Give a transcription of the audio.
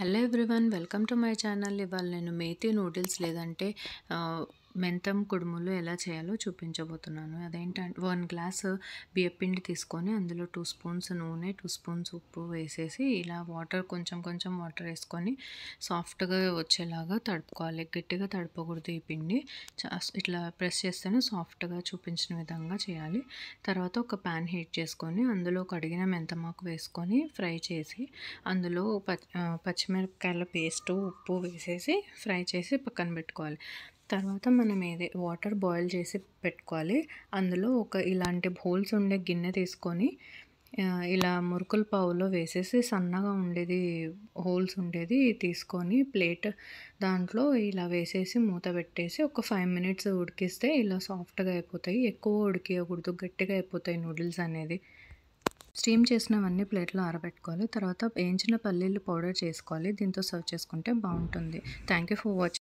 Hello everyone, welcome to my channel. ఇవాళ నేను methi noodles లేదంటే మెంతం కుడుములు ఎలా చేయాలో చూపించబోతున్నాను. అదేంటంటే 1 గ్లాస్ బియ్యపిండి తీసుకొని అందులో 2 స్పూన్స్ నూనె, 2 స్పూన్స్ ఉప్పు వేసేసి ఇలా వాటర్ కొంచెం కొంచెం వాటర్ వేసుకొని సాఫ్ట్గా వచ్చేలాగా తడుపుకోవాలి. గట్టిగా తడపకూడదు ఈ పిండి. ఇట్లా ప్రెస్ చేస్తేనే సాఫ్ట్గా చూపించిన విధంగా చేయాలి. తర్వాత ఒక ప్యాన్ హీట్ చేసుకొని అందులో కడిగిన మెంతమాకు వేసుకొని ఫ్రై చేసి అందులో పచ్చిమిరపకాయల పేస్టు, ఉప్పు వేసేసి ఫ్రై చేసి పక్కన పెట్టుకోవాలి. తర్వాత మనం వాటర్ బాయిల్ చేసి పెట్టుకోవాలి. అందులో ఇలాంటి హోల్స్ ఉండే గిన్నె తీసుకొని ఇలా మురుకుల పావులో వేసేసి సన్నగా ఉండేది హోల్స్ ఉండేది తీసుకొని ప్లేట్ దాంట్లో ఇలా వేసేసి మూత పెట్టేసి ఒక 5 మినిట్స్ ఉడికిస్తే ఇలా సాఫ్ట్గా అయిపోతాయి. ఎక్కువ ఉడికియకూడదు, గట్టిగా అయిపోతాయి నూడిల్స్ అనేది. స్టీమ్ చేసినవన్నీ ప్లేట్లో ఆరబెట్టుకోవాలి. తర్వాత వేయించిన పల్లీలు పౌడర్ చేసుకోవాలి. దీంతో సర్వ్ చేసుకుంటే బాగుంటుంది. Thank you for watching.